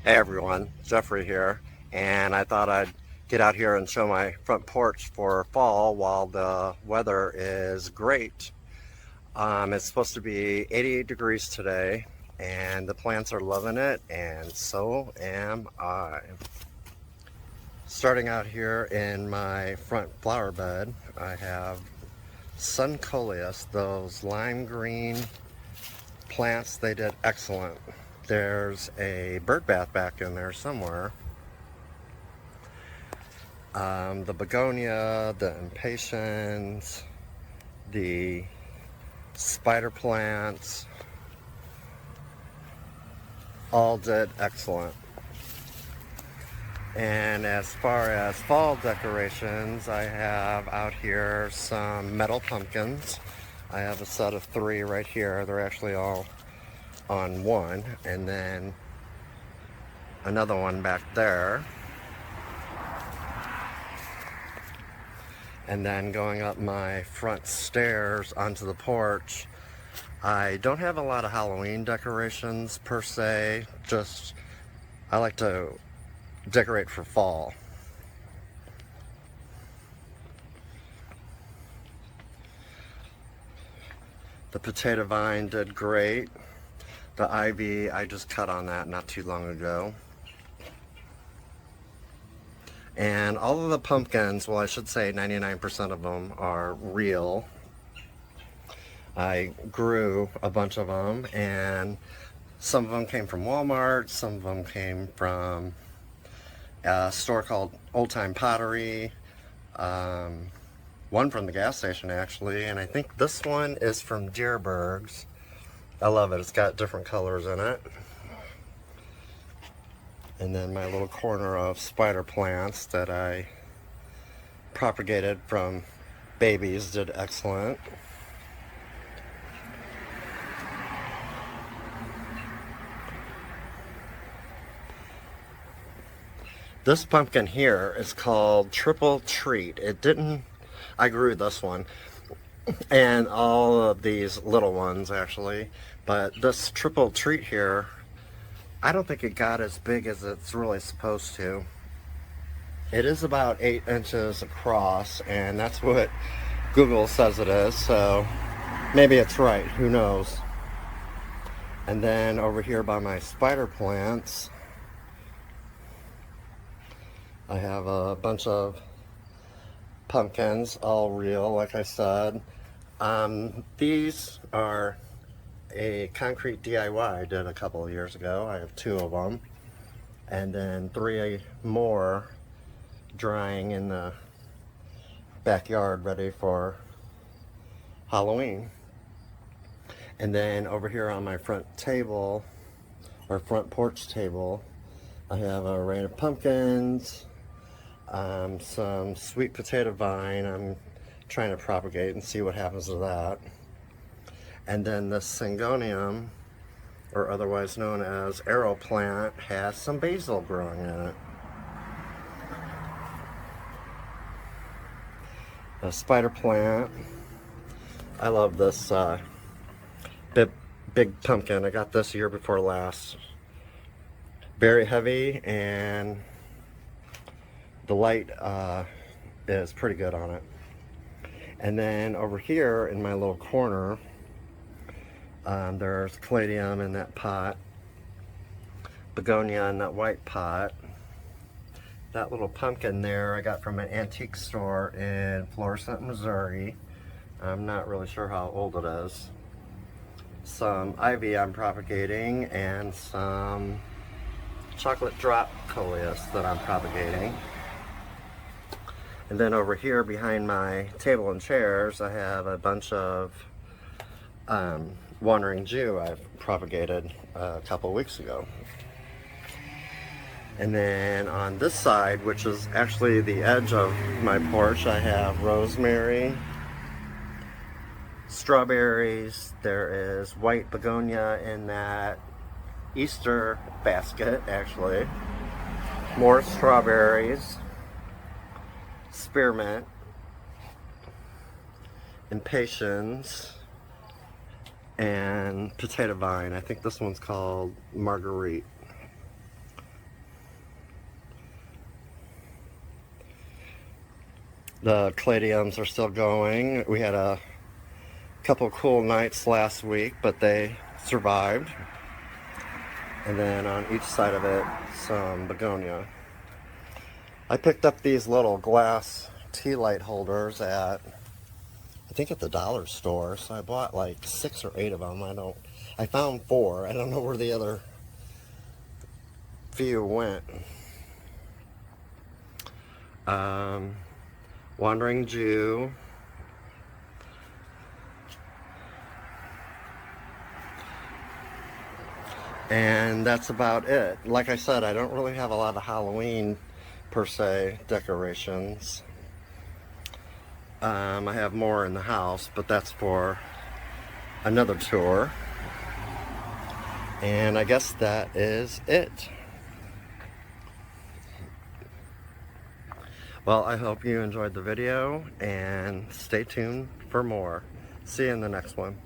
Hey everyone, Jeffrey here, and I thought I'd get out here and show my front porch for fall while the weather is great. It's supposed to be 88 degrees today, and the plants are loving it, and so am I. Starting out here in my front flower bed, I have sun coleus, those lime green plants. They did excellent. There's a bird bath back in there somewhere. The begonia, the impatiens, the spider plants, all did excellent. And as far as fall decorations, I have out here some metal pumpkins. I have a set of 3 right here. They're actually all on one, and then another one back there. And then going up my front stairs onto the porch, I don't have a lot of Halloween decorations per se, just I like to decorate for fall. The potato vine did great. The ivy, I just cut on that not too long ago. And all of the pumpkins, well, I should say 99% of them are real. I grew a bunch of them, and some of them came from Walmart, some of them came from a store called Old Time Pottery, one from the gas station actually, and I think this one is from Deerberg's. I love it. It's got different colors in it. And then my little corner of spider plants that I propagated from babies did excellent. This pumpkin here is called Triple Treat. I grew this one and all of these little ones actually, but this Triple Treat here, I don't think it got as big as it's really supposed to. It is about 8 inches across, and that's what Google says it is, so maybe it's right, who knows. And then over here by my spider plants, I have a bunch of pumpkins, all real, like I said. These are a concrete DIY I did a couple of years ago. I have 2 of them, and then 3 more drying in the backyard ready for Halloween. And then over here on my front table, or front porch table, I have a rain of pumpkins, some sweet potato vine I'm trying to propagate and see what happens to that. And then the syngonium, or otherwise known as arrow plant, has some basil growing in it. A spider plant. I love this big pumpkin. I got this year before last. Very heavy, and the light is pretty good on it. And then over here in my little corner, there's caladium in that pot, begonia in that white pot. That little pumpkin there I got from an antique store in Florissant, Missouri. I'm not really sure how old it is. Some ivy I'm propagating, and some chocolate drop coleus that I'm propagating. And then over here behind my table and chairs, I have a bunch of Wandering Jew I've propagated a couple weeks ago. And then on this side, which is actually the edge of my porch, I have rosemary, strawberries, there is white begonia in that Easter basket actually, more strawberries, spearmint, impatiens, and potato vine. I think this one's called Marguerite. The caladiums are still going. We had a couple cool nights last week, but they survived. And then on each side of it, some begonia. I picked up these little glass tea light holders at, I think at the dollar store. So I bought like 6 or 8 of them. I found 4. I don't know where the other few went. Wandering Jew. And that's about it. Like I said, I don't really have a lot of Halloween per se decorations. I have more in the house, but that's for another tour. And I guess that is it. Well, I hope you enjoyed the video and stay tuned for more. See you in the next one.